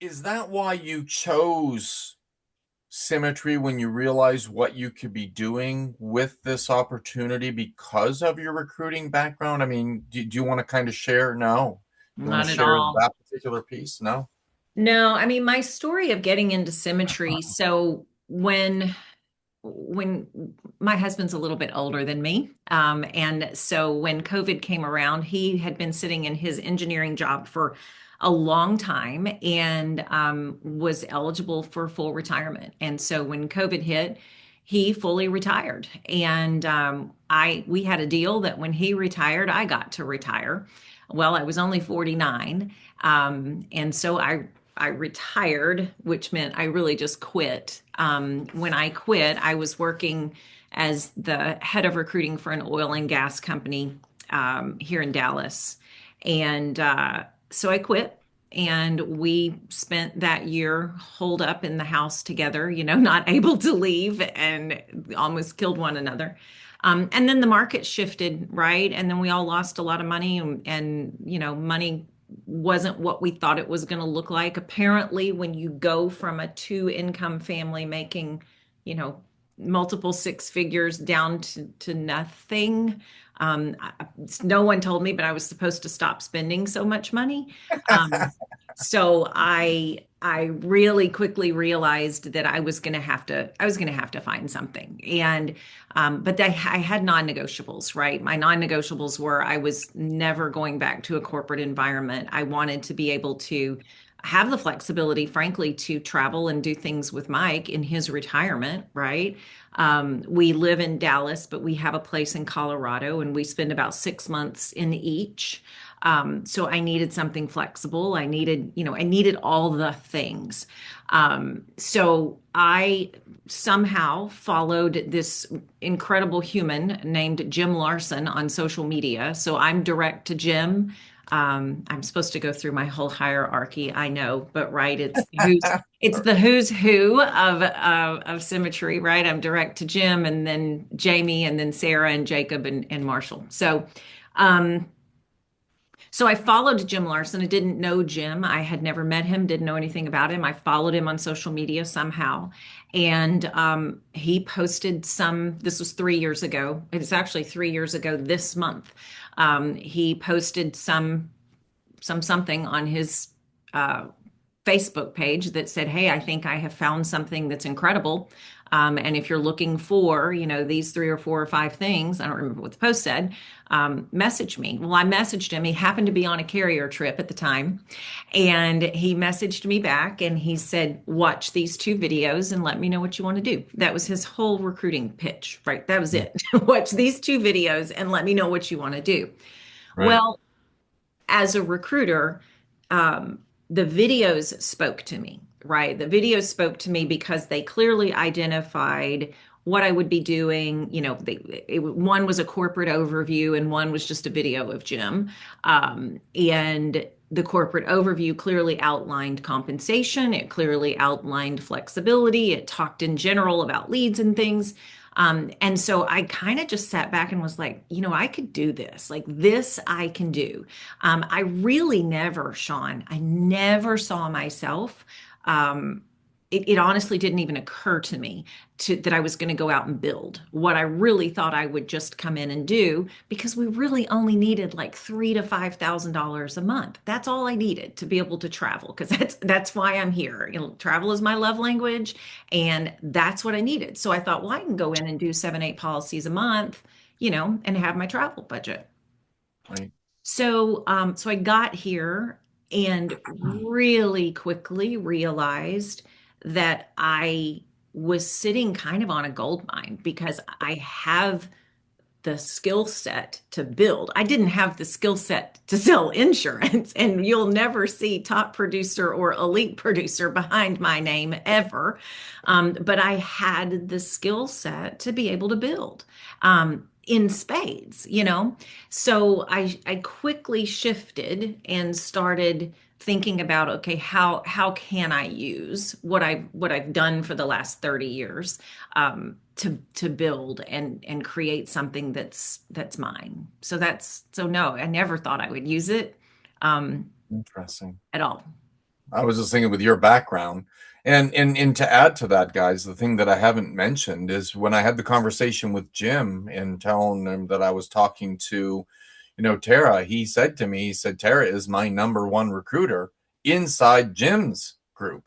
Is that why you chose Symmetry when you realized what you could be doing with this opportunity because of your recruiting background? I mean, do you want to kind of share? No. You want to Not at share all. that particular piece? No? No, I mean, my story of getting into Symmetry. So when my husband's a little bit older than me, and so when COVID came around, he had been sitting in his engineering job for a long time and was eligible for full retirement. And so when COVID hit, he fully retired. And I we had a deal that when he retired, I got to retire. Well, I was only 49, and so I retired, which meant I really just quit. When I quit, I was working as the head of recruiting for an oil and gas company here in Dallas. And so I quit. And we spent that year holed up in the house together, not able to leave and almost killed one another. And then the market shifted, right? And then we all lost a lot of money and money wasn't what we thought it was going to look like. Apparently, when you go from a two-income family making, you know, multiple six figures down to nothing, no one told me, but I was supposed to stop spending so much money. Um, so I really quickly realized that I was going to have to find something. And but I had non-negotiables, right? My non-negotiables were I was never going back to a corporate environment. I wanted to be able to have the flexibility, frankly, to travel and do things with Mike in his retirement, right? We live in Dallas, but we have a place in Colorado, and we spend about 6 months in each. So I needed something flexible. I needed all the things. So I somehow followed this incredible human named Jim Larson on social media. So I'm direct to Jim. I'm supposed to go through my whole hierarchy, I know, but right, it's the who's who of Symmetry, right? I'm direct to Jim, and then Jamie, and then Sarah, and Jacob, and Marshall. Um, so I followed Jim Larson. I didn't know Jim. I had never met him, didn't know anything about him. I followed him on social media somehow. And he posted this was 3 years ago. It's actually 3 years ago this month. He posted something on his uh, Facebook page that said, "Hey, I think I have found something that's incredible. And if you're looking for, these three or four or five things, I don't remember what the post said, message me." Well, I messaged him. He happened to be on a carrier trip at the time. And he messaged me back and he said, "Watch these two videos and let me know what you want to do." That was his whole recruiting pitch, right? That was it. Watch these two videos and let me know what you want to do. Right. Well, as a recruiter, um, the videos spoke to me, right? The videos spoke to me because they clearly identified what I would be doing. One was a corporate overview and one was just a video of Jim. And the corporate overview clearly outlined compensation. It clearly outlined flexibility. It talked in general about leads and things. And so I kind of just sat back and was like, I could do this. Like this, I can do. I really never, Sean, I never saw myself. It honestly didn't even occur to me that I was going to go out and build what I really thought I would just come in and do, because we really only needed like $3,000 to $5,000 a month. That's all I needed to be able to travel, because that's why I'm here. Travel is my love language, and that's what I needed. So I thought, well, I can go in and do 7, 8 policies a month, and have my travel budget. Right. So I got here and really quickly realized that I was sitting kind of on a gold mine, because I have the skill set to build. I didn't have the skill set to sell insurance, and you'll never see top producer or elite producer behind my name ever. But I had the skill set to be able to build in spades. So I quickly shifted and started thinking about, okay, how can I use what I've done for the last 30 years to build and create something that's mine. So no, I never thought I would use it um, Interesting. at all. I was just thinking with your background. And to add to that, guys, the thing that I haven't mentioned is when I had the conversation with Jim and telling him that I was talking to, Tara, he said to me, he said, Tara is my number one recruiter inside Jim's group.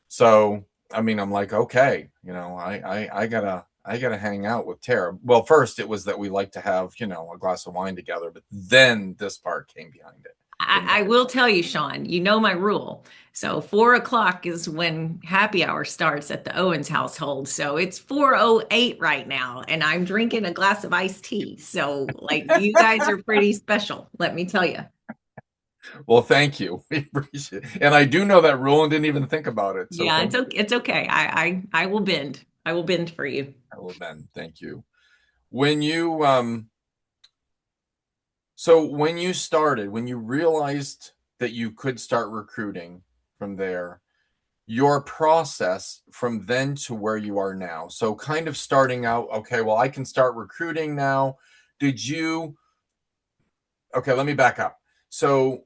So, I mean, I'm like, okay, I gotta hang out with Tara. Well, first it was that we like to have, a glass of wine together, but then this part came behind it. I will tell you, Sean, you know my rule. So 4 o'clock is when happy hour starts at the Owens household. So it's 4:08 right now, and I'm drinking a glass of iced tea. So like you guys are pretty special, let me tell you. Well, thank you. We appreciate it. And I do know that rule and didn't even think about it. So Yeah, thank you. it's okay. I will bend. I will bend for you. I will then. Thank you. When you so when you started, when you realized that you could start recruiting from there, your process from then to where you are now. So kind of starting out, okay, well, I can start recruiting now. Did you Okay, let me back up. So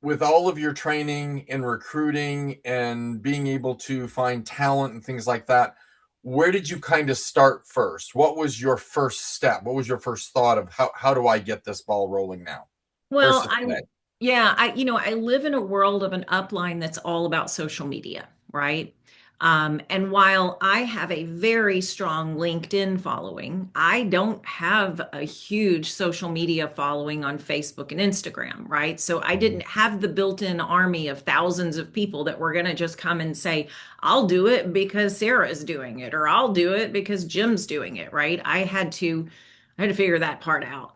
with all of your training in recruiting and being able to find talent and things like that, where did you kind of start first? What was your first step? What was your first thought of how do I get this ball rolling now Well, versus today? yeah, I live in a world of an upline that's all about social media, right? And while I have a very strong LinkedIn following, I don't have a huge social media following on Facebook and Instagram, right? So I didn't have the built-in army of thousands of people that were going to just come and say, I'll do it because Sarah's doing it, or I'll do it because Jim's doing it, right? I had to figure that part out.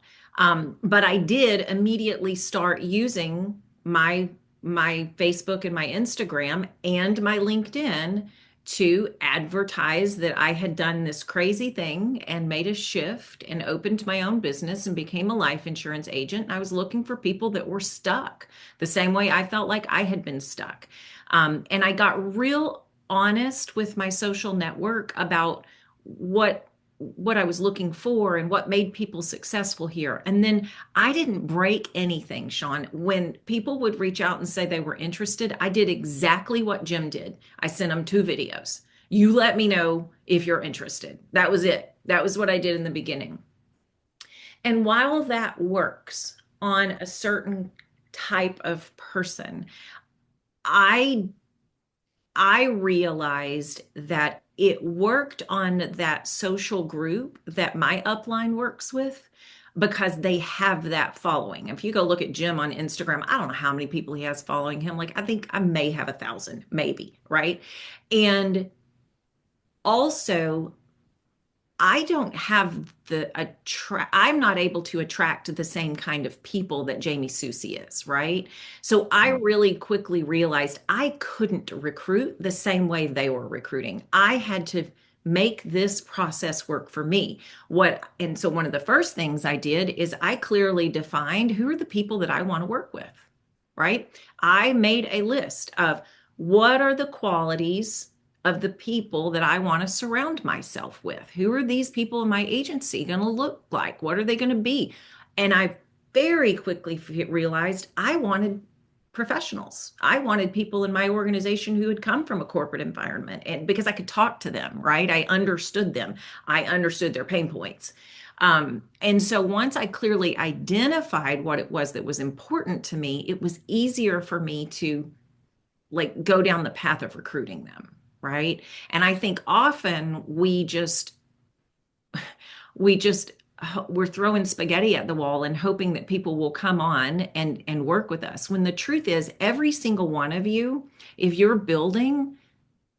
But I did immediately start using my Facebook and my Instagram and my LinkedIn to advertise that I had done this crazy thing and made a shift and opened my own business and became a life insurance agent. And I was looking for people that were stuck the same way I felt like I had been stuck. And I got real honest with my social network about what what I was looking for and what made people successful here. And then I didn't break anything, Sean. When people would reach out and say they were interested, I did exactly what Jim did. I sent them 2 videos. You let me know if you're interested. That was it. That was what I did in the beginning. And while that works on a certain type of person, I I realized that it worked on that social group that my upline works with because they have that following. If you go look at Jim on Instagram, I don't know how many people he has following him. Like, I think I may have 1,000, maybe, right? And also, I don't have I'm not able to attract the same kind of people that Jamie Susie is, right? So I really quickly realized I couldn't recruit the same way they were recruiting. I had to make this process work for me. And so one of the first things I did is I clearly defined who are the people that I want to work with, right? I made a list of what are the qualities of the people that I want to surround myself with. Who are these people in my agency going to look like? What are they going to be? And I very quickly realized I wanted professionals. I wanted people in my organization who had come from a corporate environment, and because I could talk to them, right? I understood them. I understood their pain points. And so once I clearly identified what it was that was important to me, it was easier for me to like go down the path of recruiting them, right? And I think often we just we're throwing spaghetti at the wall and hoping that people will come on and work with us, when the truth is every single one of you, if you're building,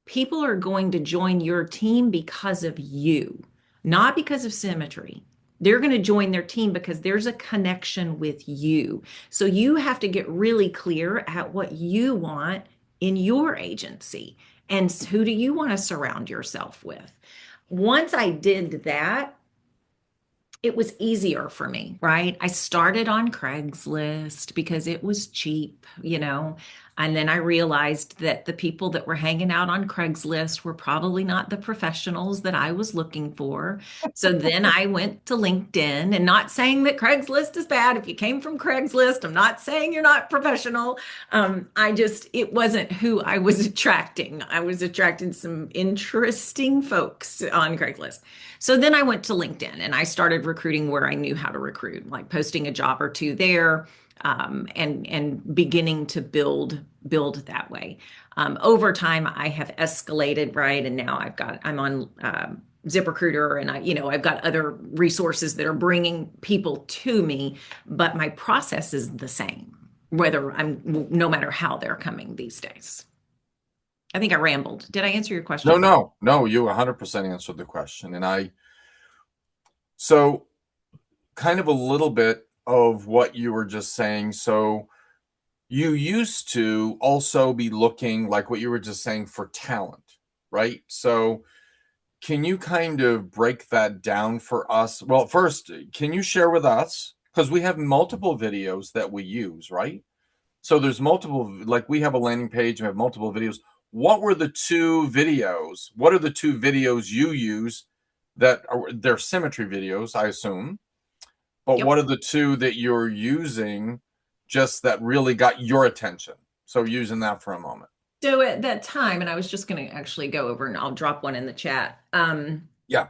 people are going to join your team because of you, not because of symmetry. They're going to join their team because there's a connection with you. So you have to get really clear at what you want in your agency and who do you want to surround yourself with. Once I did that, it was easier for me, right? I started on Craigslist because it was cheap, you know. And then I realized that the people that were hanging out on Craigslist were probably not the professionals that I was looking for. So then I went to LinkedIn, and not saying that Craigslist is bad. If you came from Craigslist, I'm not saying you're not professional. It wasn't who I was attracting. I was attracting some interesting folks on Craigslist. So then I went to LinkedIn and I started recruiting where I knew how to recruit, like posting a job or two there, and beginning to build that way. Over time, I have escalated, right, and now I'm on ZipRecruiter, and I've got other resources that are bringing people to me, but my process is the same, no matter how they're coming these days. I think I rambled. Did I answer your No, question? no, no, you 100% answered the question. So kind of a little bit of what you were just saying. So you used to also be looking, like what you were just saying, for talent, right? So can you kind of break that down for us? Well, first, can you share with us? Because we have multiple videos that we use, right? So there's multiple, like we have a landing page and we have multiple videos. What were the two videos? What are the two videos you use that are they're symmetry videos, I assume? But Yep. what are the two that you're using just that really got your attention? So using that for a moment. So at that time, and I was just going to actually go over, and I'll drop one in the chat. Yeah.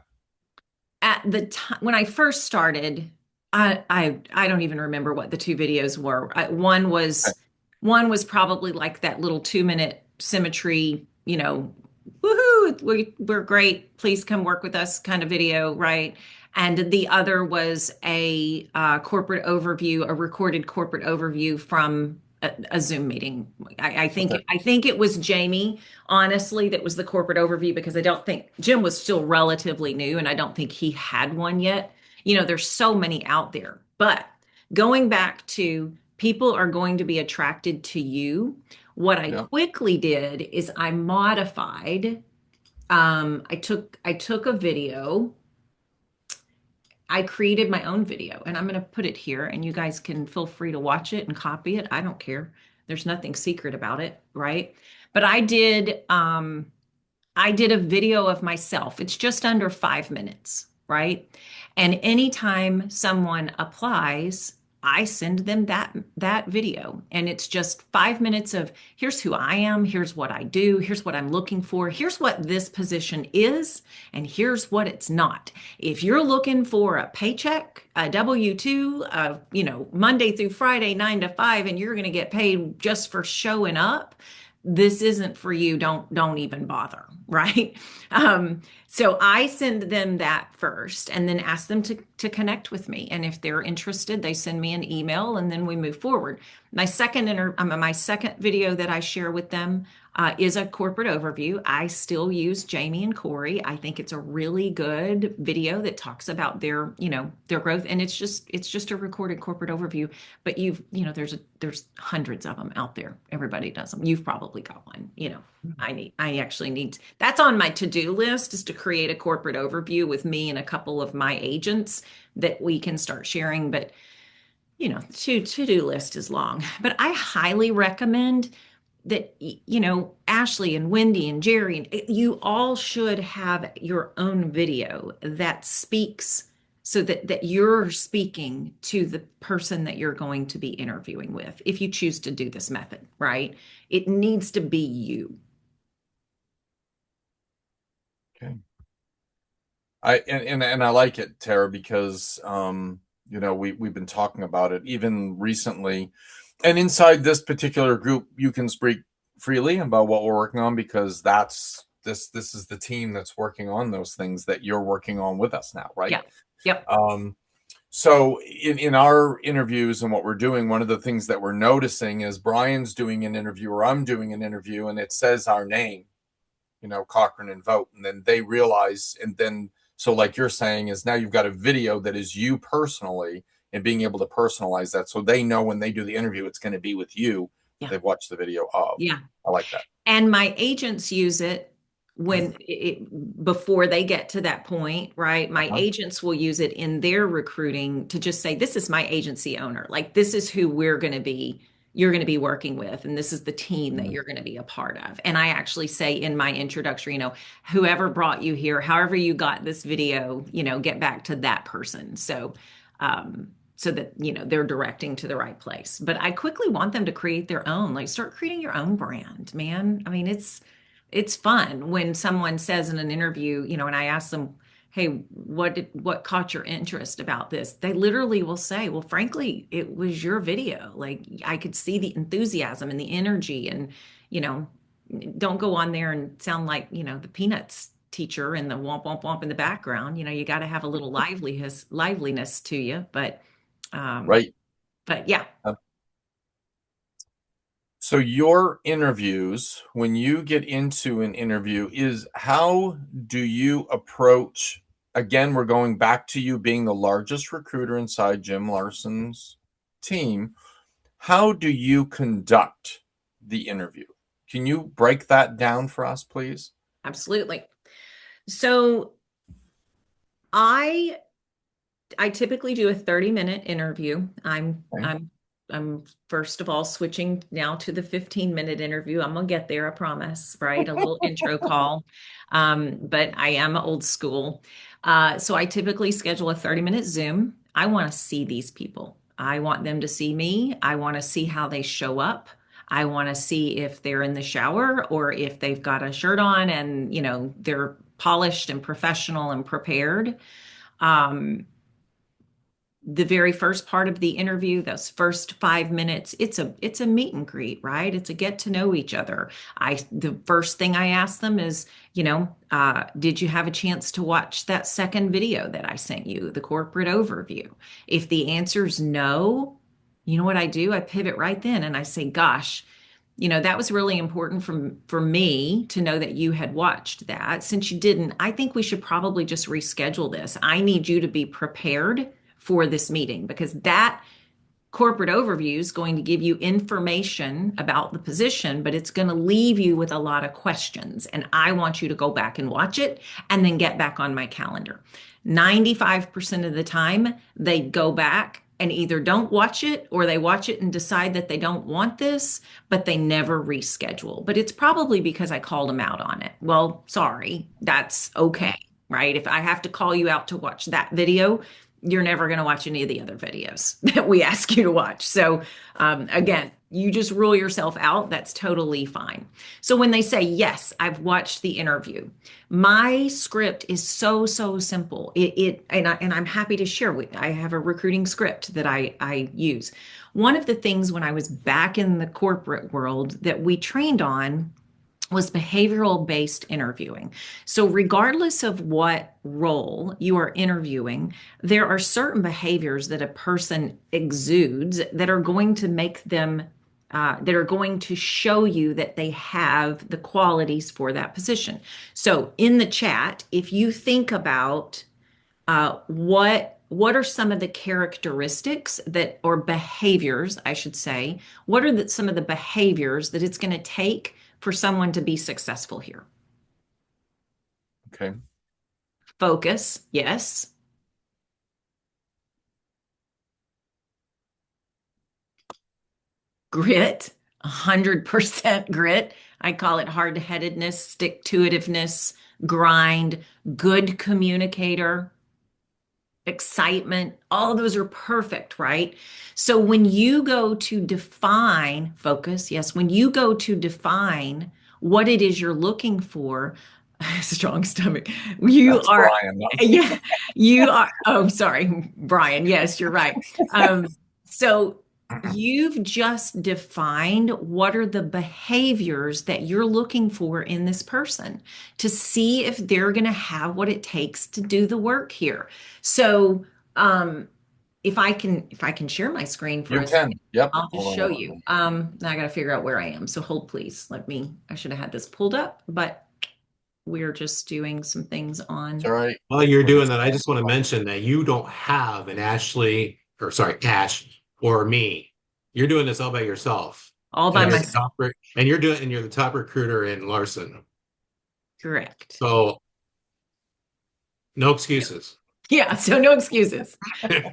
At the time when I first started, I don't even remember what the two videos were. Okay. One was probably like that little 2 minute symmetry, woohoo, we're great. Please come work with us kind of video, right? And the other was a corporate overview, a recorded corporate overview from a Zoom meeting. Okay. I think it was Jamie, honestly, that was the corporate overview, because I don't think Jim was still relatively new, and I don't think he had one yet. There's so many out there. But going back to people are going to be attracted to you, what I Yeah. quickly did is I modified. I took a video. I created my own video, and I'm going to put it here, and you guys can feel free to watch it and copy it. I don't care. There's nothing secret about it, right? But I did a video of myself. It's just under 5 minutes, right? And anytime someone applies, I send them that video. And it's just 5 minutes of here's who I am, here's what I do, here's what I'm looking for, here's what this position is, and here's what it's not. If you're looking for a paycheck, a W-2, Monday through Friday, 9 to 5, and you're going to get paid just for showing up, this isn't for you. Don't even bother, right? So I send them that first, and then ask them to connect with me. And if they're interested, they send me an email, and then we move forward. My second video that I share with them is a corporate overview. I still use Jamie and Corey. I think it's a really good video that talks about their growth, and it's just a recorded corporate overview. But there's hundreds of them out there. Everybody does them. You've probably got one. I actually need that's on my to-do list, is to create a corporate overview with me and a couple of my agents that we can start sharing. But to-do list is long. But I highly recommend that Ashley and Wendy and Jerry, and you all should have your own video that speaks, so that you're speaking to the person that you're going to be interviewing with, if you choose to do this method, right? It needs to be you. Okay. And I like it, Tara, because we've been talking about it even recently. And inside this particular group, you can speak freely about what we're working on, because this is the team that's working on those things that you're working on with us now, right? Yeah. Yep. So in our interviews and what we're doing, one of the things that we're noticing is Brian's doing an interview or I'm doing an interview, and it says our name, Cochrane and Vogt, and then they realize, and then so like you're saying is now you've got a video that is you personally, and being able to personalize that so they know when they do the interview it's going to be with you. Yeah. They've watched the video of. Yeah. I like that. And my agents use it before they get to that point, right? My agents will use it in their recruiting to just say, this is my agency owner. Like, this is who we're going to be you're going to be working with, and this is the team that you're going to be a part of. And I actually say in my introductory, whoever brought you here, however you got this video, get back to that person. So that, they're directing to the right place. But I quickly want them to create their own, like start creating your own brand, man. I mean, it's fun when someone says in an interview, and I ask them, hey, what caught your interest about this? They literally will say, well, frankly, it was your video. Like I could see the enthusiasm and the energy and, you know, don't go on there and sound like, the Peanuts teacher and the womp womp womp in the background. You got to have a little liveliness to you. Um, Right. but yeah, So your interviews, when you get into an interview, is how do you approach, again, we're going back to you being the largest recruiter inside Jim Larson's team. How do you conduct the interview? Can you break that down for us, please? absolutely. So I I typically do a 30-minute interview. Okay. I'm first of all switching now to the 15-minute interview. I'm gonna get there, I promise, right? A little intro call. But I am old school. So I typically schedule a 30-minute Zoom. I want to see these people. I want them to see me. I want to see how they show up. I want to see if they're in the shower or if they've got a shirt on and, they're polished and professional and prepared. The very first part of the interview, those first 5 minutes, it's a meet and greet, right? It's a get to know each other. The first thing I ask them is, did you have a chance to watch that second video that I sent you, the corporate overview? If the answer is no, you know what I do? I pivot right then and I say, gosh, that was really important for me to know that you had watched that. Since you didn't, I think we should probably just reschedule this. I need you to be prepared for this meeting because that corporate overview is going to give you information about the position, but it's going to leave you with a lot of questions. And I want you to go back and watch it and then get back on my calendar. 95% of the time, they go back and either don't watch it or they watch it and decide that they don't want this, but they never reschedule. But it's probably because I called them out on it. Well, sorry, that's okay, right? If I have to call you out to watch that video, you're never going to watch any of the other videos that we ask you to watch. So again, you just rule yourself out. That's totally fine. So when they say, yes, I've watched the interview, my script is so, so simple. And I'm happy to share with, I have a recruiting script that I use. One of the things when I was back in the corporate world that we trained on was behavioral based interviewing. So, regardless of what role you are interviewing, there are certain behaviors that a person exudes that are going to make them, that are going to show you that they have the qualities for that position. So, in the chat, if you think about what are some of the characteristics that, or behaviors, I should say, what are some of the behaviors that it's going to take for someone to be successful here? Okay. Focus, yes. Grit, 100% grit. I call it hard-headedness, stick-to-itiveness, grind, good communicator, excitement. All those are perfect, right? So when you go to define focus, yes, when you go to define what it is you're looking for, strong stomach, you That's are, Brian. yeah, you are, oh, sorry, Brian. Yes, you're right. So you've just defined what are the behaviors that you're looking for in this person to see if they're going to have what it takes to do the work here. So, if I can share my screen for You a can. second, Yep. I'll just Hold on show one you. moment. Now I got to figure out where I am. So hold please. I should have had this pulled up, but we're just doing some things It's on. all right. While you're We're doing just that, I just want to mention that you don't have an Ashley, or sorry, Ash or me. You're doing this all by yourself. All And by you're the myself. top, and you're the top recruiter in Larson. Correct. So no excuses. Yeah, so no excuses.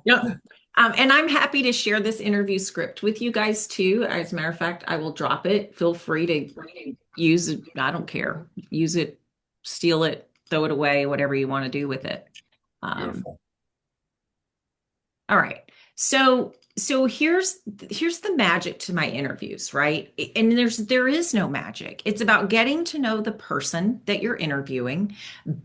No. And I'm happy to share this interview script with you guys too. As a matter of fact, I will drop it. Feel free to use it. I don't care. Use it, steal it, throw it away, whatever you want to do with it. Um, Beautiful. all right. So here's the magic to my interviews, right? And there is no magic. It's about getting to know the person that you're interviewing,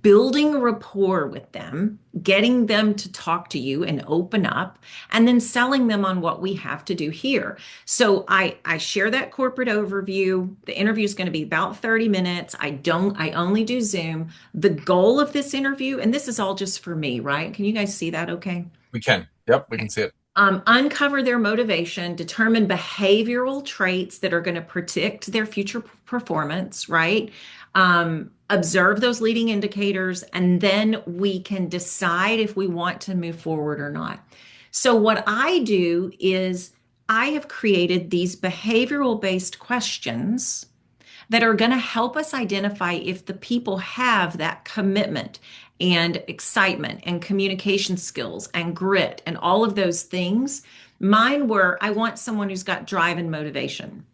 building a rapport with them, getting them to talk to you and open up, and then selling them on what we have to do here. So I share that corporate overview. The interview is going to be about 30 minutes. I only do Zoom. The goal of this interview, and this is all just for me, right? Can you guys see that okay? We can. Yep, we can see it. Uncover their motivation, determine behavioral traits that are going to predict their future performance, right? Observe those leading indicators, and then we can decide if we want to move forward or not. So, what I do is I have created these behavioral based questions that are going to help us identify if the people have that commitment and excitement and communication skills and grit and all of those things. Mine were, I want someone who's got drive and motivation.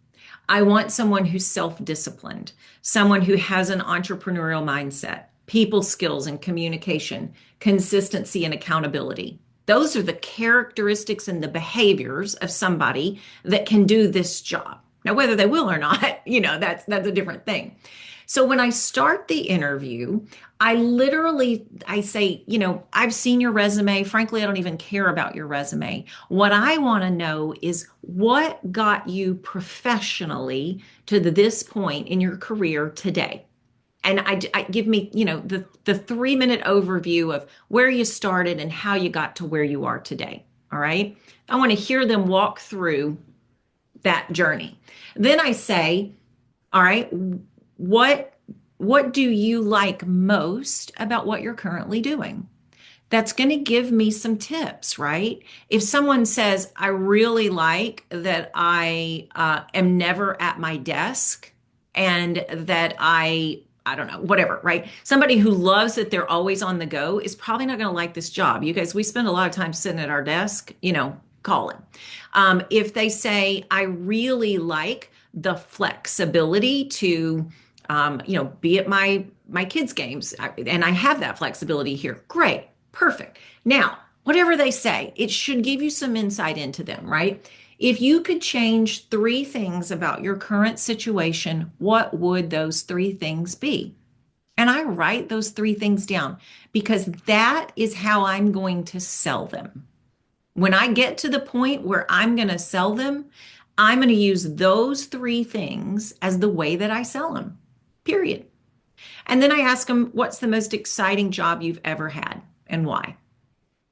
I want someone who's self-disciplined, someone who has an entrepreneurial mindset, people skills and communication, consistency and accountability. Those are the characteristics and the behaviors of somebody that can do this job. Now, whether they will or not, that's a different thing. So when I start the interview, I say, I've seen your resume. Frankly, I don't even care about your resume. What I want to know is what got you professionally to this point in your career today. And I give me, the 3-minute overview of where you started and how you got to where you are today. All right. I want to hear them walk through that journey. Then I say, all right, what do you like most about what you're currently doing? That's going to give me some tips, right? If someone says, I really like that I am never at my desk and that I don't know, whatever, right? Somebody who loves that they're always on the go is probably not going to like this job. You guys, we spend a lot of time sitting at our desk, calling. If they say, I really like the flexibility to, be at my kids' games, and I have that flexibility here. Great, perfect. Now, whatever they say, it should give you some insight into them, right? If you could change 3 things about your current situation, what would those 3 things be? And I write those 3 things down because that is how I'm going to sell them. When I get to the point where I'm going to sell them, I'm going to use those 3 things as the way that I sell them, period. And then I ask them, what's the most exciting job you've ever had and why?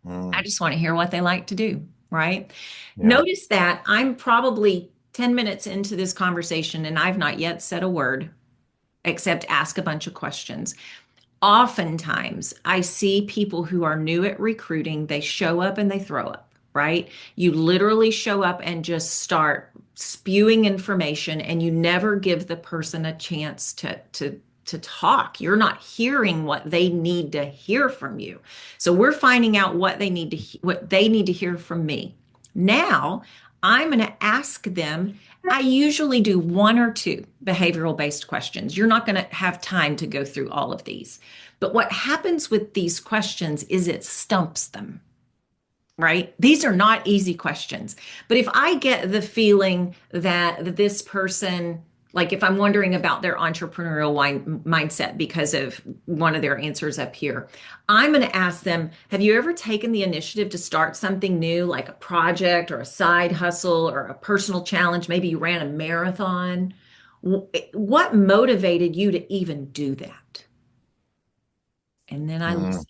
I just want to hear what they like to do, right? Yeah. Notice that I'm probably 10 minutes into this conversation and I've not yet said a word except ask a bunch of questions. Oftentimes, I see people who are new at recruiting, they show up and they throw up, right? You literally show up and just start spewing information and you never give the person a chance to talk. You're not hearing what they need to hear from you. So we're finding out what they need to hear from me. Now, I'm going to ask them. I usually do 1 or 2 behavioral based questions. You're not going to have time to go through all of these. But what happens with these questions is it stumps them, right? These are not easy questions. But if I get the feeling that this person, like if I'm wondering about their entrepreneurial mindset because of one of their answers up here, I'm going to ask them, have you ever taken the initiative to start something new, like a project or a side hustle or a personal challenge? Maybe you ran a marathon. What motivated you to even do that? And then I listen.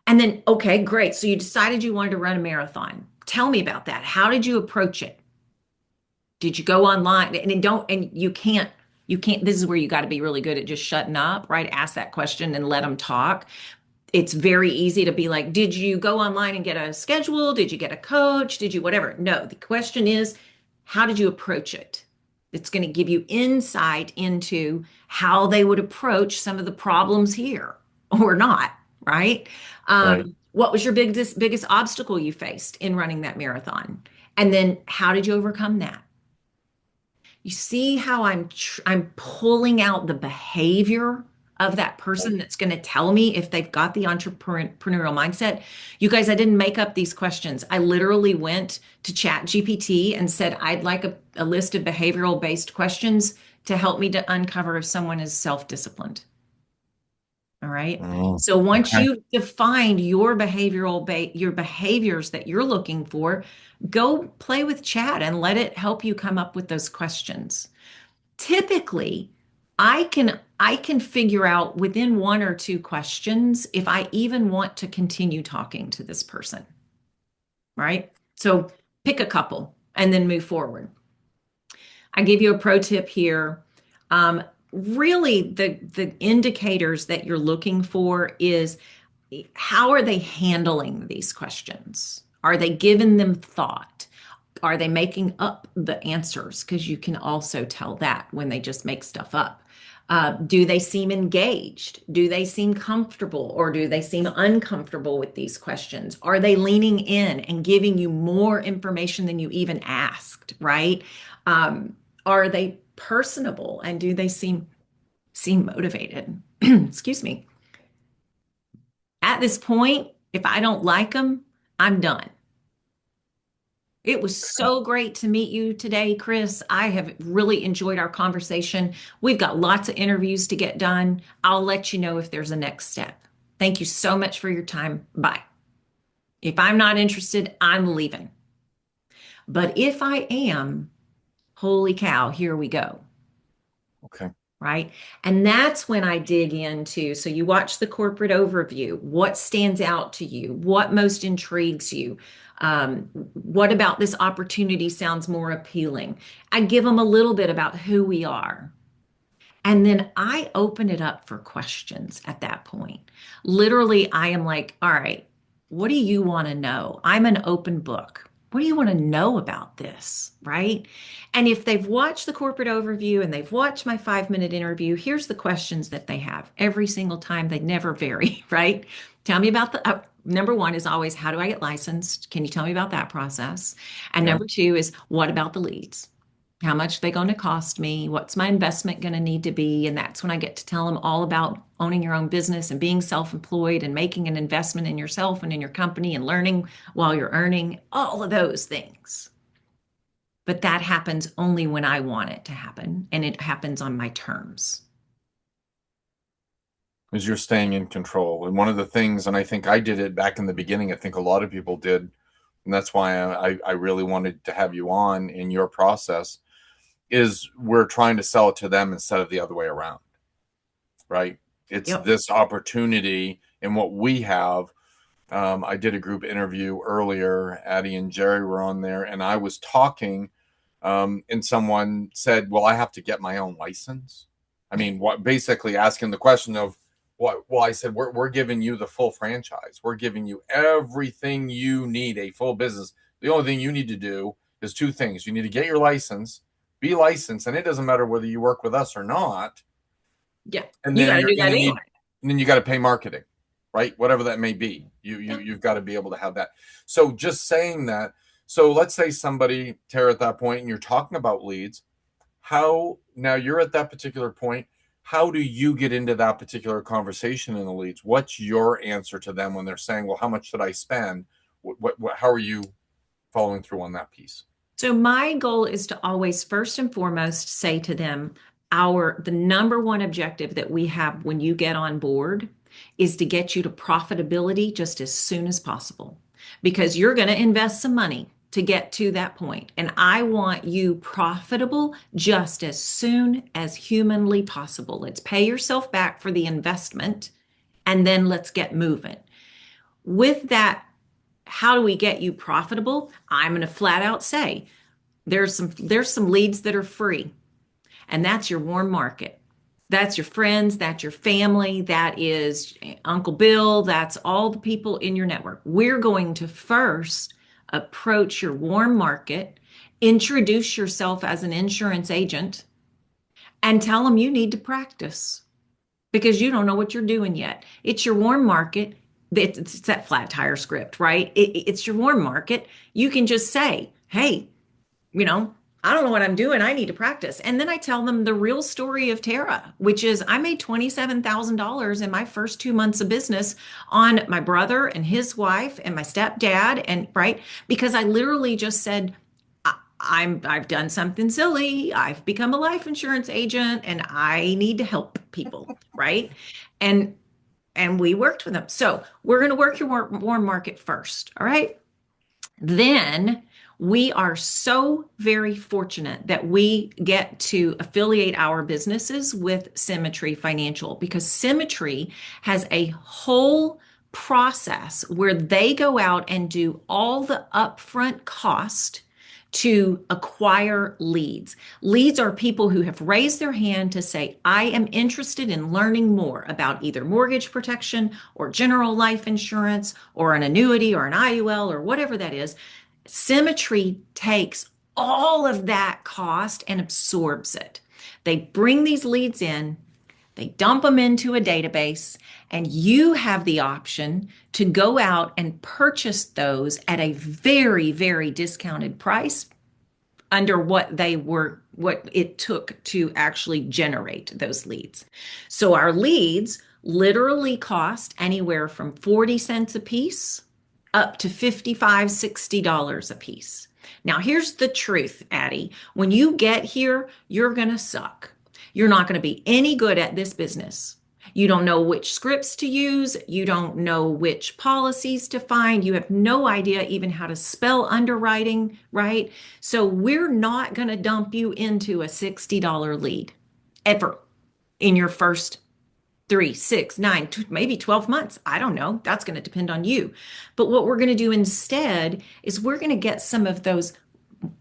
And then, okay, great. So you decided you wanted to run a marathon. Tell me about that. How did you approach it? Did you go online? And you can't, this is where you got to be really good at just shutting up, right? Ask that question and let them talk. It's very easy to be like, did you go online and get a schedule? Did you get a coach? Did you whatever? No, the question is, how did you approach it? It's going to give you insight into how they would approach some of the problems here or not, right? Right. What was your biggest obstacle you faced in running that marathon? And then how did you overcome that? You see how I'm pulling out the behavior of that person that's going to tell me if they've got the entrepreneurial mindset. You guys, I didn't make up these questions. I literally went to Chat GPT and said, I'd like a list of behavioral based questions to help me to uncover if someone is self-disciplined. All right. Mm, So once okay. you've defined your your behaviors that you're looking for, go play with chat and let it help you come up with those questions. Typically, I can figure out within one or two questions if I even want to continue talking to this person, right? So pick a couple and then move forward. I give you a pro tip here. Really, the indicators that you're looking for is how are they handling these questions? Are they giving them thought? Are they making up the answers? Because you can also tell that when they just make stuff up. Do they seem engaged? Do they seem comfortable or do they seem uncomfortable with these questions? Are they leaning in and giving you more information than you even asked, right? Are they personable and do they seem motivated? Excuse me. At this point, if I don't like them, I'm done. It was so great to meet you today, Chris. I have really enjoyed our conversation. We've got lots of interviews to get done. I'll let you know if there's a next step. Thank you so much for your time. Bye. If I'm not interested, I'm leaving. But if I am, holy cow, here we go. Okay. Right? And that's when I dig into. So you watch the corporate overview. What stands out to you? What most intrigues you? What about this opportunity sounds more appealing? I give them a little bit about who we are. And then I open it up for questions at that point. Literally, I am like, all right, what do you want to know? I'm an open book. What do you want to know about this? Right. And if they've watched the corporate overview and they've watched my 5 minute interview, here's the questions that they have every single time. They never vary. Right. Tell me about the number one is always, how do I get licensed? Can you tell me about that process? And Yeah. number two is, what about the leads? How much are they going to cost me? What's my investment going to need to be? And that's when I get to tell them all about owning your own business and being self-employed and making an investment in yourself and in your company and learning while you're earning, all of those things. But that happens only when I want it to happen, and it happens on my terms. Is you're staying in control. And one of the things, and I think I did it back in the beginning, I think a lot of people did, and that's why I really wanted to have you on in your process, is we're trying to sell it to them instead of the other way around, right? It's Yep. this opportunity and what we have. I did a group interview earlier. Addie and Jerry were on there, and I was talking, and someone said, "Well, I have to get my own license." I mean, what basically asking the question of what? Well, I said, we're giving you the full franchise. We're giving you everything you need, a full business. The only thing you need to do is two things. You need to get your license, be licensed, and it doesn't matter whether you work with us or not. Yeah. And You then got to you're do going that to anyway. need, and then you got to pay marketing, right? Whatever that may be. Yep. You've got to be able to have that. So just saying that. So let's say somebody, Tara, at that point, and you're talking about leads. How now you're at that particular point. How do you get into that particular conversation in the leads? What's your answer to them when they're saying, "Well, how much should I spend?" How are you following through on that piece? So my goal is to always first and foremost say to them, the number one objective that we have when you get on board is to get you to profitability just as soon as possible, because you're going to invest some money to get to that point. And I want you profitable just as soon as humanly possible. Let's pay yourself back for the investment and then let's get moving. With that, how do we get you profitable? I'm going to flat out say there's some leads that are free, and that's your warm market. That's your friends, that's your family, that is Uncle Bill, that's all the people in your network. We're going to first approach your warm market, introduce yourself as an insurance agent, and tell them you need to practice because you don't know what you're doing yet. It's your warm market. it's that flat tire script, right? It's your warm market. You can just say, hey, you know, I don't know what I'm doing. I need to practice. And then I tell them the real story of Tara, which is I made $27,000 in my first 2 months of business on my brother and his wife and my stepdad. And right, because I literally just said, I've done something silly. I've become a life insurance agent and I need to help people, right? And we worked with them. So we're going to work your warm market first. All right. Then we are so very fortunate that we get to affiliate our businesses with Symmetry Financial because Symmetry has a whole process where they go out and do all the upfront cost to acquire leads. Leads are people who have raised their hand to say, I am interested in learning more about either mortgage protection or general life insurance or an annuity or an IUL or whatever that is. Symmetry takes all of that cost and absorbs it. They bring these leads in, they dump them into a database, and you have the option to go out and purchase those at a very, very discounted price under what it took to actually generate those leads. So our leads literally cost anywhere from 40 cents a piece up to $55, $60 a piece. Now, here's the truth, Addie. When you get here, you're going to suck. You're not going to be any good at this business. You don't know which scripts to use. You don't know which policies to find. You have no idea even how to spell underwriting, right? So we're not going to dump you into a $60 lead ever in your first 3, 6, 9, maybe 12 months. I don't know. That's going to depend on you. But what we're going to do instead is we're going to get some of those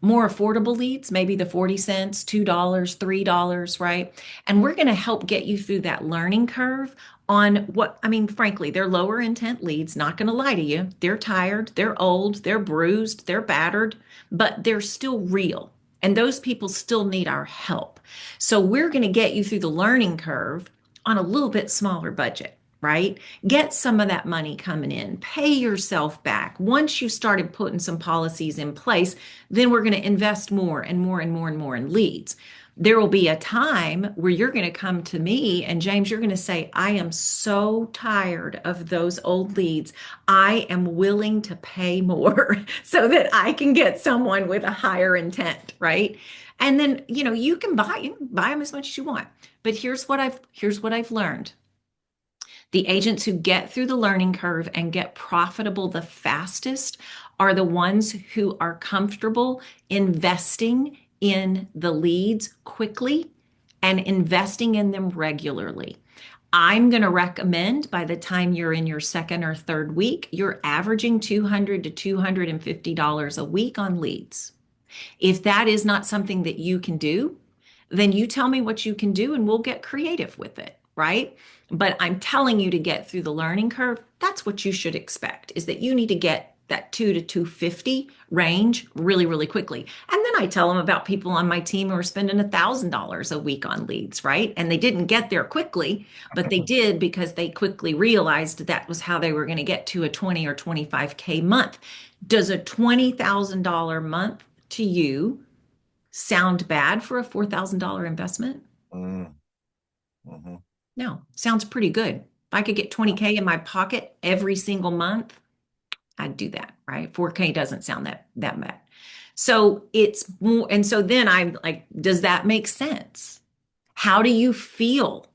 more affordable leads, maybe the 40 cents, $2, $3, right? And we're going to help get you through that learning curve on what, I mean, frankly, they're lower intent leads, not going to lie to you. They're tired, they're old, they're bruised, they're battered, but they're still real. And those people still need our help. So we're going to get you through the learning curve on a little bit smaller budget, right? Get some of that money coming in, pay yourself back. Once you started putting some policies in place, then we're going to invest more and more and more and more in leads. There will be a time where you're going to come to me and James, you're going to say, I am so tired of those old leads. I am willing to pay more so that I can get someone with a higher intent, right? And then, you can buy them as much as you want. But here's what I've learned. The agents who get through the learning curve and get profitable the fastest are the ones who are comfortable investing in the leads quickly and investing in them regularly. I'm going to recommend by the time you're in your second or third week, you're averaging $200 to $250 a week on leads. If that is not something that you can do, then you tell me what you can do and we'll get creative with it, right? But I'm telling you to get through the learning curve. That's what you should expect, is that you need to get that 2 to 250 range really, really quickly. And then I tell them about people on my team who are spending $1,000 a week on leads, right? And they didn't get there quickly, but they did because they quickly realized that was how they were going to get to a 20 or 25K month. Does a $20,000 month to you sound bad for a $4,000 investment? Mm-hmm. No, sounds pretty good. If I could get 20K in my pocket every single month, I'd do that, right? 4K doesn't sound that bad. So it's more, and so then I'm like, does that make sense? How do you feel?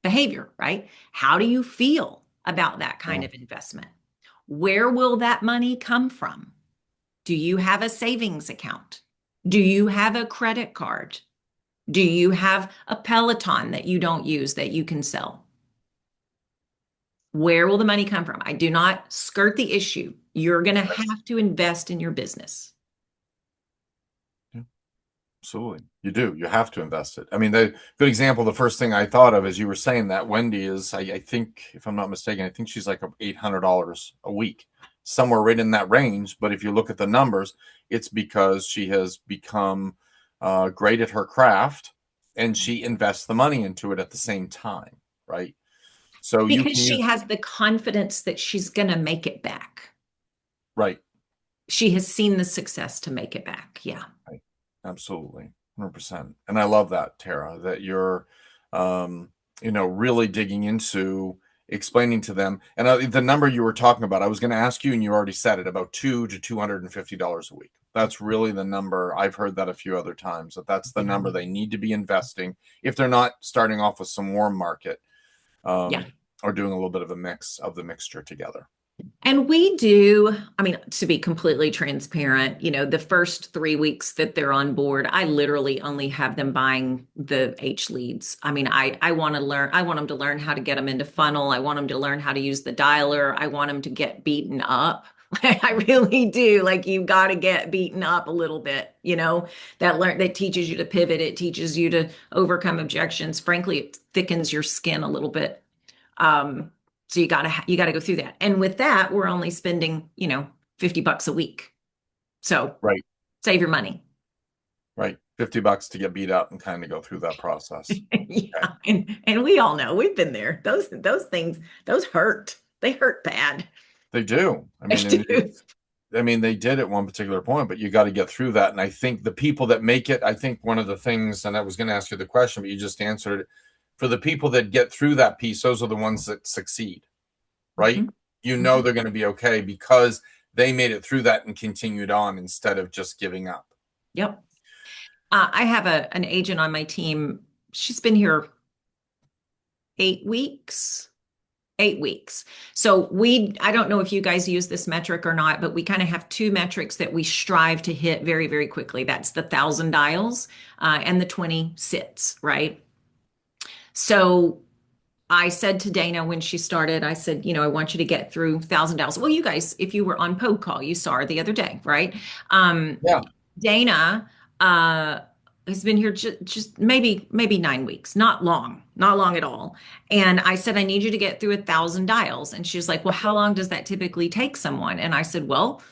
Behavior, right? How do you feel about that kind of investment? Where will that money come from? Do you have a savings account? Do you have a credit card? Do you have a Peloton that you don't use that you can sell? Where will the money come from? I do not skirt the issue. You're going to have to invest in your business. Yeah, absolutely. You do. You have to invest it. I mean, the good example, the first thing I thought of as you were saying that, Wendy is, I think, if I'm not mistaken, I think she's like $800 a week, somewhere right in that range. But if you look at the numbers, it's because she has become great at her craft and she invests the money into it at the same time, right? So you Because can she use, has the confidence that she's going to make it back. right, She has seen the success to make it back. Yeah. right, absolutely, 100%. And I love that, Tara, that you're, um, really digging into explaining to them. And the number you were talking about, I was going to ask you, and you already said it, about $200 to $250 a week. That's really the number. I've heard that a few other times, that's the number they need to be investing if they're not starting off with some warm market, Yeah. or doing a little bit of a mix of the mixture together. And we do, I mean, to be completely transparent, the first 3 weeks that they're on board, I literally only have them buying the H leads. I mean, I want them to learn how to get them into funnel. I want them to learn how to use the dialer. I want them to get beaten up. I really do. Like, you've got to get beaten up a little bit, that teaches you to pivot. It teaches you to overcome objections. Frankly, it thickens your skin a little bit. So you gotta go through that. And with that, we're only spending, $50 a week. So Right, save your money. right. $50 to get beat up and kind of go through that process. Yeah. And we all know we've been there. Those things, those hurt. They hurt bad. They do. They do. They did at one particular point, but you got to get through that. And I think the people that make it, I think one of the things, and I was going to ask you the question, but you just answered it. For the people that get through that piece, those are the ones that succeed, right? Mm-hmm. They're going to be okay because they made it through that and continued on instead of just giving up. Yep. I have an agent on my team. She's been here 8 weeks. 8 weeks. So I don't know if you guys use this metric or not, but we kind of have two metrics that we strive to hit very, very quickly. That's the 1,000 dials and the 20 sits, right? So I said to Dana when she started, I said, I want you to get through 1,000 dials. Well, you guys, if you were on Pode Call, you saw her the other day, right? Yeah. Dana has been here just maybe 9 weeks, not long at all. And I said, I need you to get through 1,000 dials. And she was like, well, how long does that typically take someone? And I said, well,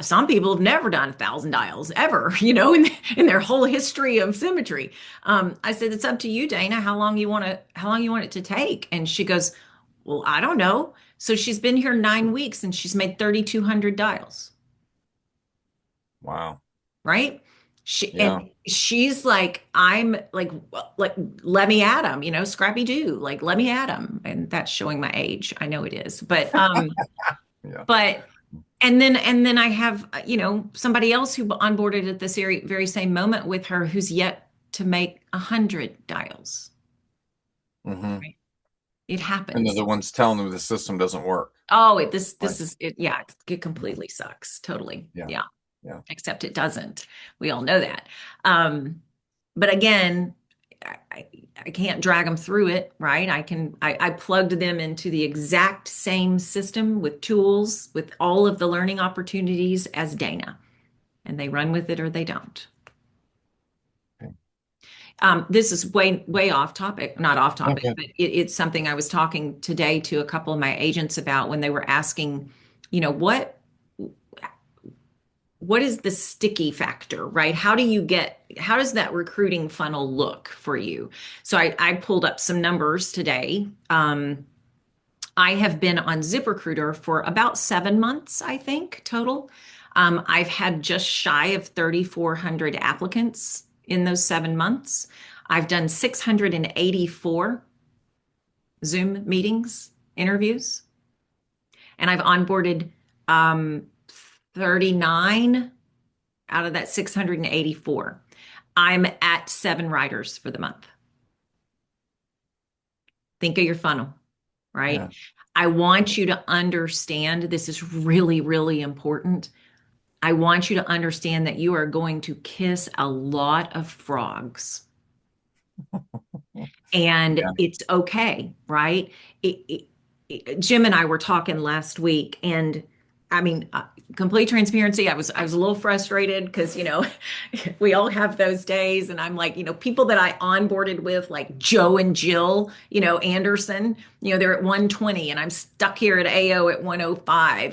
some people have never done 1,000 dials ever, in their whole history of Symmetry. I said, it's up to you, Dana, how long you want it to take. And she goes, well, I don't know. So she's been here 9 weeks and she's made 3,200 dials. Wow. Right? And she's like, I'm like, let me at him, Scrappy Doo, like, let me at him. And that's showing my age. I know it is, but, yeah. But, and then I have, somebody else who onboarded at this very same moment with her, who's yet to make 100 dials. Mm-hmm. Right? It happens. And they're the ones telling them the system doesn't work. Oh, this is it. Yeah, it completely sucks. Totally. Yeah. Except it doesn't. We all know that. But again, I can't drag them through it, right? I plugged them into the exact same system with tools, with all of the learning opportunities as Dana, and they run with it or they don't. Okay. This is way off topic, not off topic, Okay. but it's something I was talking today to a couple of my agents about when they were asking, what is the sticky factor, right? How does that recruiting funnel look for you? So I pulled up some numbers today. I have been on ZipRecruiter for about 7 months, I think, total. I've had just shy of 3,400 applicants in those 7 months. I've done 684 Zoom meetings, interviews, and I've onboarded 39 out of that 684. I'm at 7 writers for the month. Think of your funnel, right? Yeah. I want you to understand, this is really, really important. I want you to understand that you are going to kiss a lot of frogs. And it's okay, right? Jim and I were talking last week, and I mean, complete transparency, I was a little frustrated because, we all have those days. And I'm like, people that I onboarded with, like Joe and Jill, Anderson, they're at 120 and I'm stuck here at AO at 105,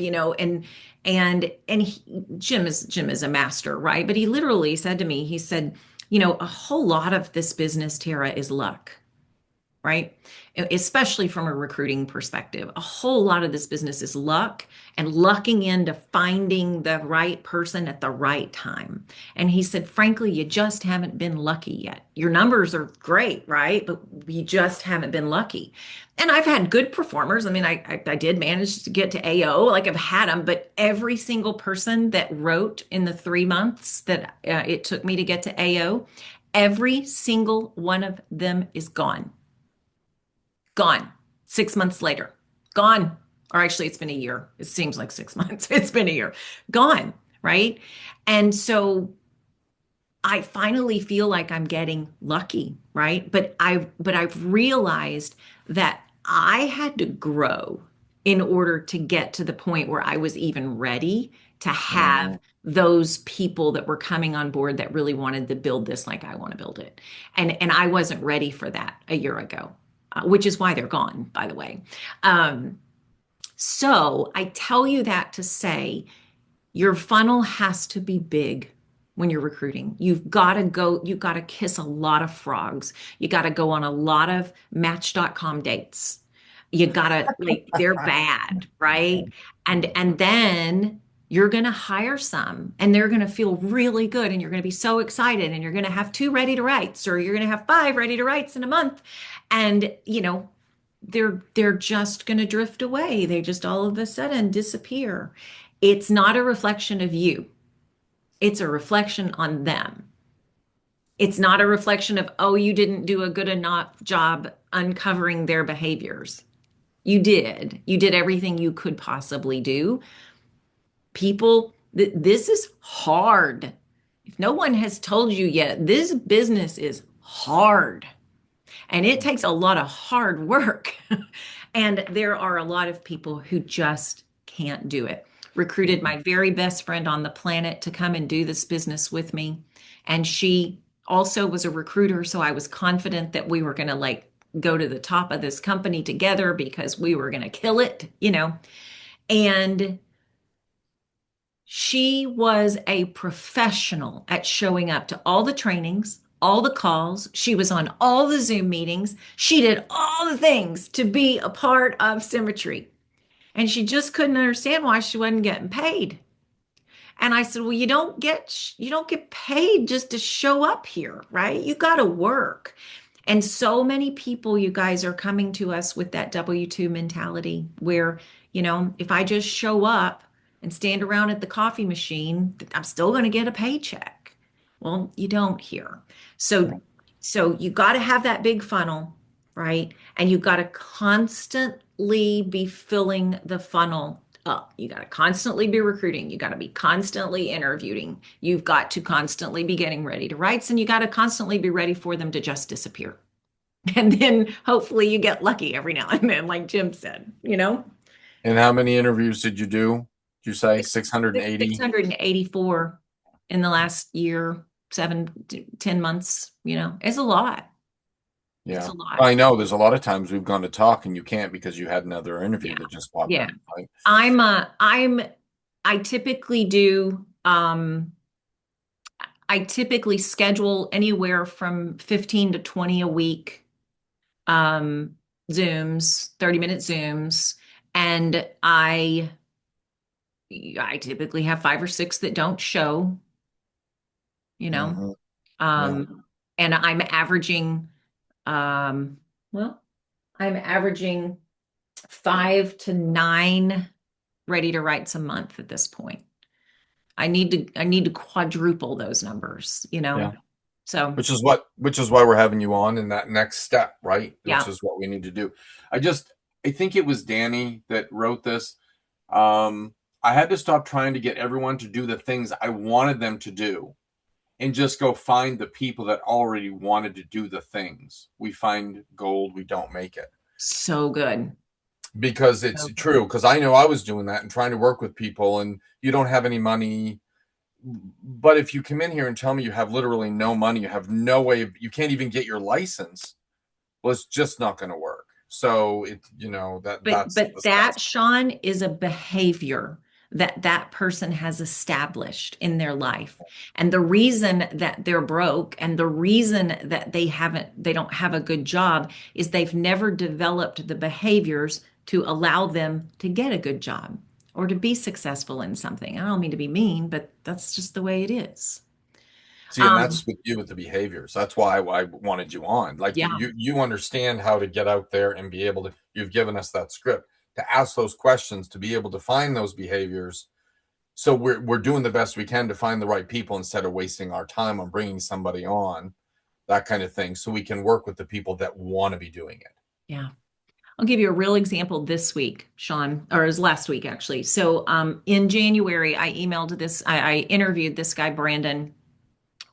Jim is a master, right? But he literally said to me, he said, a whole lot of this business, Tara, is luck. right? Especially from a recruiting perspective. A whole lot of this business is luck and lucking into finding the right person at the right time. And he said, frankly, you just haven't been lucky yet. Your numbers are great, right? But you just haven't been lucky. And I've had good performers. I mean, I did manage to get to AO, like I've had them, but every single person that wrote in the 3 months that it took me to get to AO, every single one of them is gone. Gone. 6 months later, gone. Or actually, it's been a year. It seems like 6 months. It's been a year. Gone. Right. And so I finally feel like I'm getting lucky. Right. But I've realized that I had to grow in order to get to the point where I was even ready to have those people that were coming on board that really wanted to build this like I want to build it. And I wasn't ready for that a year ago, which is why they're gone, by the way. So I tell you that to say your funnel has to be big when you're recruiting. You've got to kiss a lot of frogs. You got to go on a lot of Match.com dates. You got to, like, they're bad, right? And then you're going to hire some and they're going to feel really good and you're going to be so excited and you're going to have 2 ready to writes or you're going to have 5 ready to writes in a month. And, they're just going to drift away. They just all of a sudden disappear. It's not a reflection of you. It's a reflection on them. It's not a reflection of, oh, you didn't do a good enough job uncovering their behaviors. You did. You did everything you could possibly do. People, this is hard. If no one has told you yet, this business is hard. And it takes a lot of hard work. And there are a lot of people who just can't do it. Recruited my very best friend on the planet to come and do this business with me. And she also was a recruiter. So I was confident that we were going to go to the top of this company together because we were going to kill it, And she was a professional at showing up to all the trainings, all the calls. She was on all the Zoom meetings. She did all the things to be a part of Symmetry. And she just couldn't understand why she wasn't getting paid. And I said, well, you don't get paid just to show up here, right? You got to work. And so many people, you guys, are coming to us with that W-2 mentality where, if I just show up and stand around at the coffee machine, I'm still going to get a paycheck. Well, you don't here. So you got to have that big funnel, right? And you got to constantly be filling the funnel up. You got to constantly be recruiting. You got to be constantly interviewing. You've got to constantly be getting ready to writes, and you got to constantly be ready for them to just disappear. And then hopefully you get lucky every now and then, like Jim said, And how many interviews did you do? Did you say 680? 684 in the last year, 7-10 months, it's a lot. Yeah. It's a lot. I know there's a lot of times we've gone to talk and you can't because you had another interview that just popped up. Right? I typically do, I typically schedule anywhere from 15 to 20 a week, Zooms, 30-minute Zooms. And I typically have 5 or 6 that don't show, Mhm. and I'm averaging, I'm averaging 5 to 9 ready to writes a month at this point. I need to quadruple those numbers, Yeah. So which is why we're having you on in that next step, right? Yeah. Which is what we need to do. I think it was Danny that wrote this. I had to stop trying to get everyone to do the things I wanted them to do and just go find the people that already wanted to do the things. We find gold, we don't make it. So good. Because it's true. Because I know I was doing that and trying to work with people, and you don't have any money. But if you come in here and tell me you have literally no money, you have no way, you can't even get your license, well, it's just not going to work. So that's that, Sean, is a behavior that that person has established in their life. And the reason that they're broke and the reason that they don't have a good job is they've never developed the behaviors to allow them to get a good job or to be successful in something. I don't mean to be mean, but that's just the way it is. See, and that's with you with the behaviors. That's why I wanted you on. Like Yeah. you understand how to get out there and be able to. You've given us that script to ask those questions, to be able to find those behaviors. So we're doing the best we can to find the right people instead of wasting our time on bringing somebody on, that kind of thing. So we can work with the people that want to be doing it. Yeah. I'll give you a real example this week, Sean, or it was last week actually. So in January, I interviewed this guy, Brandon.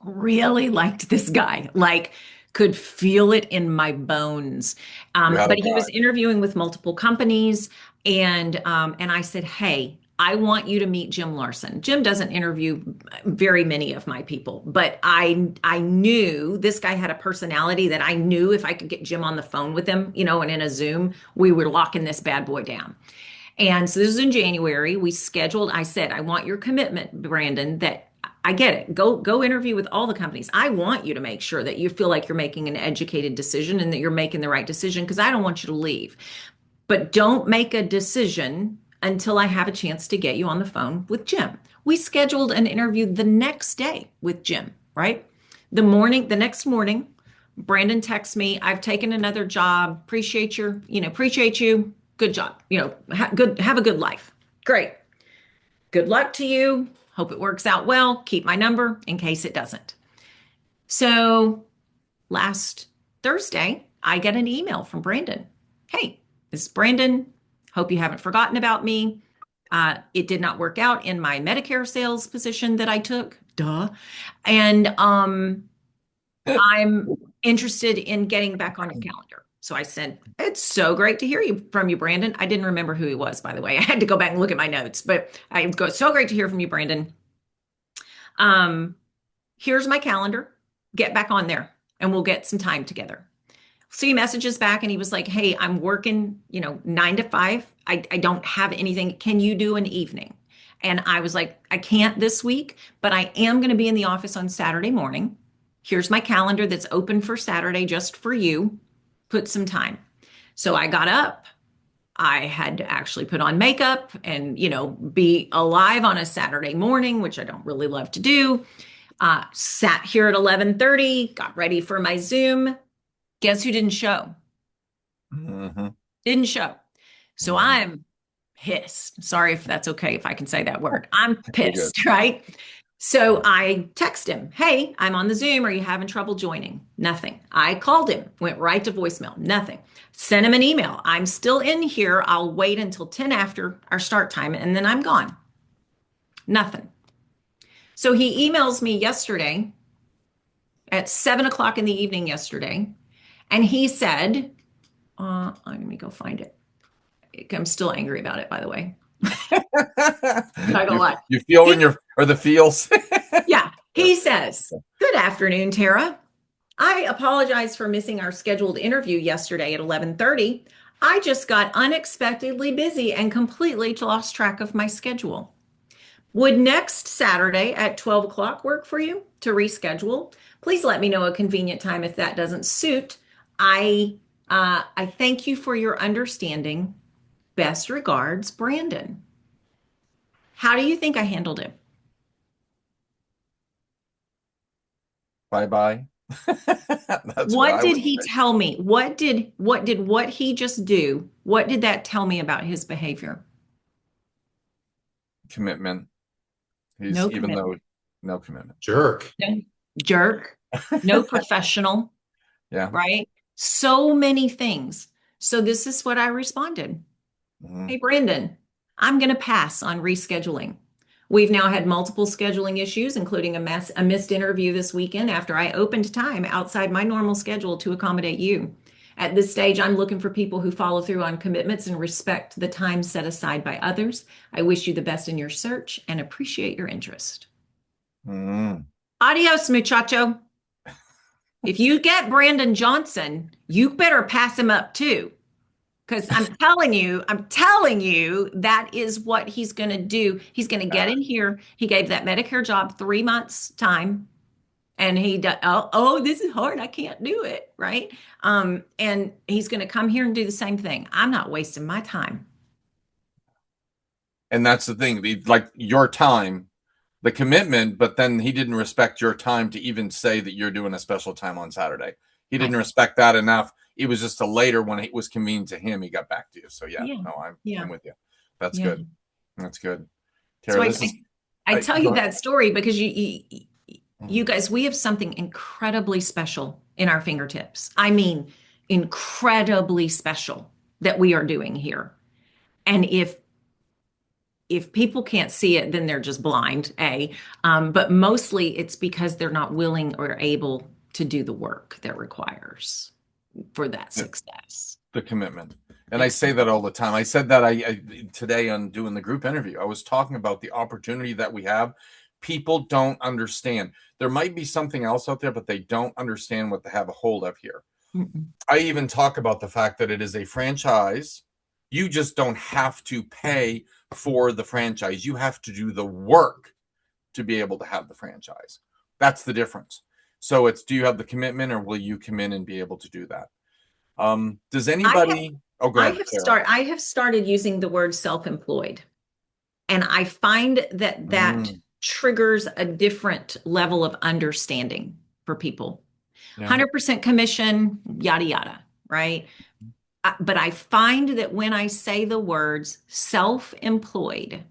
Really liked this guy, like could feel it in my bones. But he was interviewing with multiple companies, and I said, "Hey, I want you to meet Jim Larson." Jim doesn't interview very many of my people, but I knew this guy had a personality that I knew if I could get Jim on the phone with him, and in a Zoom, we were locking this bad boy down. And so this is in January. We scheduled, I said, I want your commitment, Brandon, that I get it. Go interview with all the companies. I want you to make sure that you feel like you're making an educated decision and that you're making the right decision because I don't want you to leave. But don't make a decision until I have a chance to get you on the phone with Jim. We scheduled an interview the next day with Jim, right? The next morning, Brandon texts me, "I've taken another job. Appreciate you. Good job. Have a good life." Great. Good luck to you. Hope it works out well. Keep my number in case it doesn't. So last Thursday, I get an email from Brandon. "Hey, this is Brandon. Hope you haven't forgotten about me. It did not work out in my Medicare sales position that I took. Duh. And I'm interested in getting back on your calendar." So I said, "It's so great to hear from you, Brandon." I didn't remember who he was, by the way. I had to go back and look at my notes, but I go, "So great to hear from you, Brandon. Here's my calendar. Get back on there and we'll get some time together." So he messages back and he was like, "Hey, I'm working, 9 to 5. I don't have anything. Can you do an evening?" And I was like, "I can't this week, but I am going to be in the office on Saturday morning. Here's my calendar that's open for Saturday just for you. Put some time." So I got up. I had to actually put on makeup and, be alive on a Saturday morning, which I don't really love to do. Sat here at 11:30, got ready for my Zoom. Guess who didn't show? Mm-hmm. Didn't show. So I'm pissed. Sorry if that's okay if I can say that word. I'm pissed, right? So I text him, "Hey, I'm on the Zoom. Are you having trouble joining?" Nothing. I called him, went right to voicemail. Nothing. Sent him an email. "I'm still in here. I'll wait until 10 after our start time and then I'm gone." Nothing. So he emails me yesterday at 7 o'clock in the evening yesterday. And he said, let me go find it. I'm still angry about it, by the way. Not gonna lie. You feel the feels. Yeah. He says, "Good afternoon, Tara. I apologize for missing our scheduled interview yesterday at 11:30. I just got unexpectedly busy and completely lost track of my schedule. Would next Saturday at 12 o'clock work for you to reschedule? Please let me know a convenient time if that doesn't suit. I thank you for your understanding. Best regards, Brandon." How do you think I handled it? Bye-bye. That's What did he tell me? What did what he just do? What did that tell me about his behavior? Commitment. No commitment. No commitment. Jerk. No jerk. No professional. Yeah. Right? So many things. So this is what I responded. "Hey, Brandon, I'm going to pass on rescheduling. We've now had multiple scheduling issues, including a missed interview this weekend after I opened time outside my normal schedule to accommodate you. At this stage, I'm looking for people who follow through on commitments and respect the time set aside by others. I wish you the best in your search and appreciate your interest." Adios, muchacho. If you get Brandon Johnson, you better pass him up too. Because I'm telling you, that is what he's going to do. He's going to get in here. He gave that Medicare job 3 months time, and oh, this is hard. I can't do it, right? And he's going to come here and do the same thing. I'm not wasting my time. And that's the thing, like your time, the commitment, but then he didn't respect your time to even say that you're doing a special time on Saturday. He didn't Right. respect that enough. It was just a later when it was convenient to him, he got back to you. So yeah, Yeah. no, Yeah. I'm with you. That's Yeah. good. That's good. So Tara, this is I tell go you ahead. that story because you guys, we have something incredibly special in our fingertips. I mean, incredibly special that we are doing here. And if people can't see it, then they're just blind, A. But mostly it's because they're not willing or able to do the work that requires for that success. The commitment. And I say that all the time. I said that I today on doing the group interview. I was talking about the opportunity that we have. People don't understand. There might be something else out there, but they don't understand what they have a hold of here. Mm-mm. I even talk about the fact that it is a franchise. You just don't have to pay for the franchise. You have to do the work to be able to have the franchise. That's the difference. So it's, do you have the commitment, or will you come in and be able to do that? Does anybody? Oh, go ahead, Sarah. I have started using the word self-employed, and I find that Mm, triggers a different level of understanding for people. yeah. 100% commission, yada yada, right? But I find that when I say the words self-employed,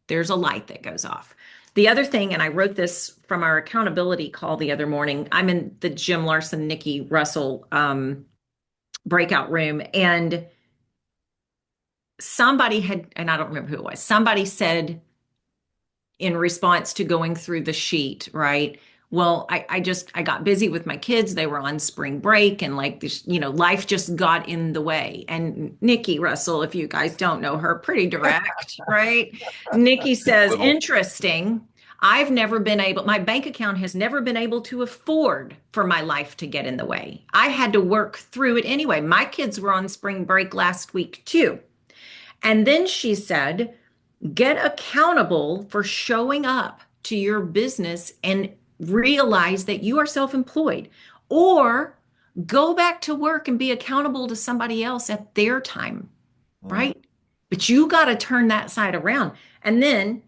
there's a light that goes off. The other thing, and I wrote this from our accountability call the other morning. I'm in the Jim Larson, Nikki Russell breakout room, and somebody had, and I don't remember who it was, somebody said in response to going through the sheet, right? Well, I got busy with my kids. They were on spring break, and like this, life just got in the way. And Nikki Russell, if you guys don't know her, pretty direct, right? Nikki says, Little. interesting. I've never been able, my bank account has never been able to afford for my life to get in the way. I had to work through it anyway. My kids were on spring break last week too. And then she said, get accountable for showing up to your business and realize that you are self-employed, or go back to work and be accountable to somebody else at their time, right? But you got to turn that side around. And then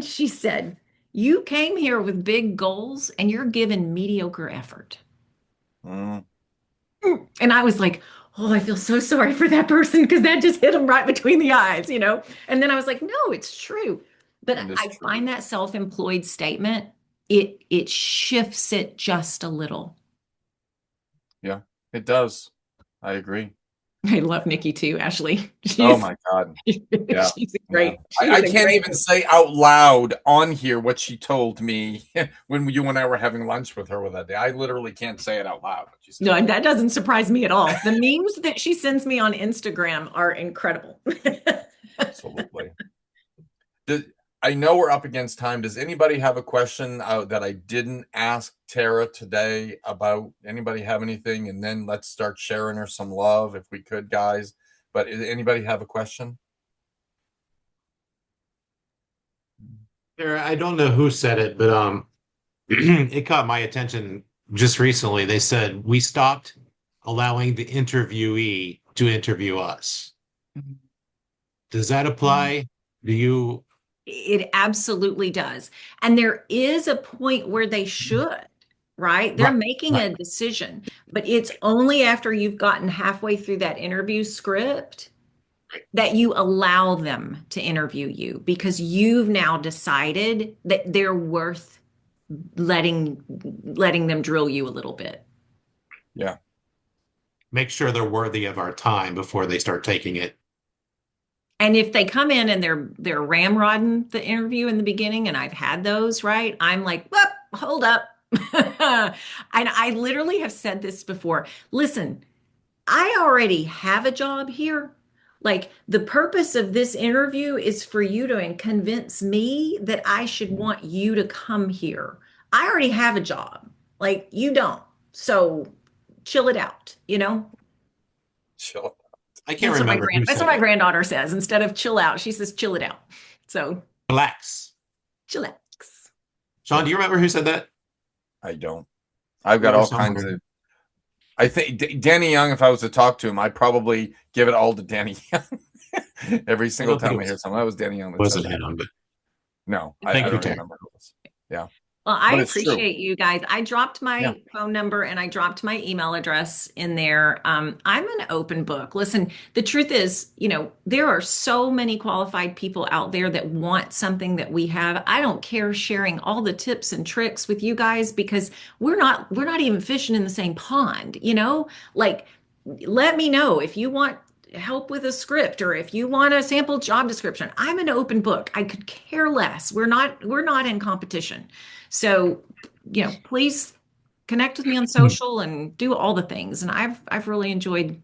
she said, you came here with big goals and you're given mediocre effort. Mm, And I was like, oh, I feel so sorry for that person because that just hit them right between the eyes. And then I was like, no, it's true. But it is I true. find that self-employed statement, it shifts it just a little. Yeah, it does. I agree. I love Nikki too, Ashley. Oh my God. Yeah. She's a Yeah. she I is a can't great. even say out loud on here what she told me when you and I were having lunch with her that day. I literally can't say it out loud. What she said. No, that doesn't surprise me at all. The memes that she sends me on Instagram are incredible. Absolutely. I know we're up against time. Does anybody have a question that I didn't ask Tara today about? Anybody have anything? And then let's start sharing her some love if we could, guys. But anybody have a question? I don't know who said it, but it caught my attention just recently. They said we stopped allowing the interviewee to interview us. Does that apply? Do you? It absolutely does. And there is a point where they should, right? They're Right, making right. a decision, but it's only after you've gotten halfway through that interview script that you allow them to interview you, because you've now decided that they're worth letting them drill you a little bit. Yeah. Make sure they're worthy of our time before they start taking it. And if they come in and they're ramrodding the interview in the beginning, and I've had those, right? I'm like, whoop, hold up. And I literally have said this before. Listen, I already have a job here. Like, the purpose of this interview is for you to convince me that I should want you to come here. I already have a job. Like, you don't. So chill it out, you know? Chill. I can't remember who That's said what my it. granddaughter says. Instead of chill out, she says chill it out. So Relax. chillax. Sean, do you remember who said that? I don't. I've got Remember all kinds somewhere. of. I think Danny Young. If I was to talk to him, I'd probably give it all to Danny Young. Every single think time it I hear something, that was Danny Young that said wasn't that. him, but No, thank I you, don't Terry. remember who it was. Yeah, Well, I but it's true. appreciate you guys. I dropped Yeah. my phone number and I dropped my email address in there. I'm an open book. Listen, the truth is, you know, there are so many qualified people out there that want something that we have. I don't care sharing all the tips and tricks with you guys because we're not even fishing in the same pond, you know? Like, let me know if you want help with a script or if you want a sample job description. I'm an open book. I could care less. We're not in competition. So, you know, please connect with me on social and do all the things. And I've really enjoyed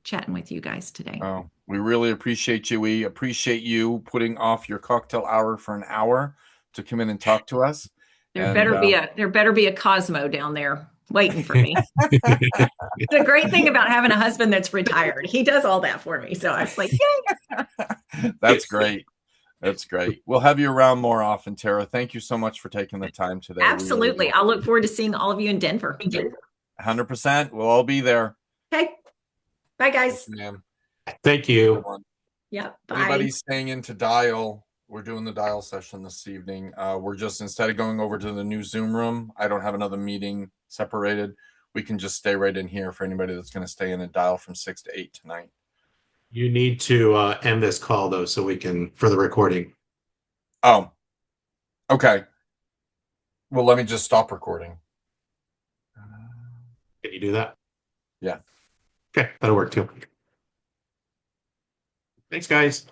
chatting with you guys today. Oh, we really appreciate you. We appreciate you putting off your cocktail hour for an hour to come in and talk to us. There And better be a Cosmo down there waiting for me. The great thing about having a husband that's retired, he does all that for me. So I was like, yay. that's great. That's great. We'll have you around more often, Tara. Thank you so much for taking the time today. Absolutely. I'll look forward to seeing all of you in Denver. 100%. We'll all be there. Okay. Bye, Thank guys. you, ma'am. Thank you. Everyone. Yep. Bye. Anybody staying in to dial, we're doing the dial session this evening. We're just, instead of going over to the new Zoom room, I don't have another meeting separated. We can just stay right in here for anybody that's going to stay in and dial from 6 to 8 tonight. You need to end this call though, so we can for the recording. Oh, okay. Well, let me just stop recording. Can you do that? Yeah. Okay, that'll work too. Thanks, guys.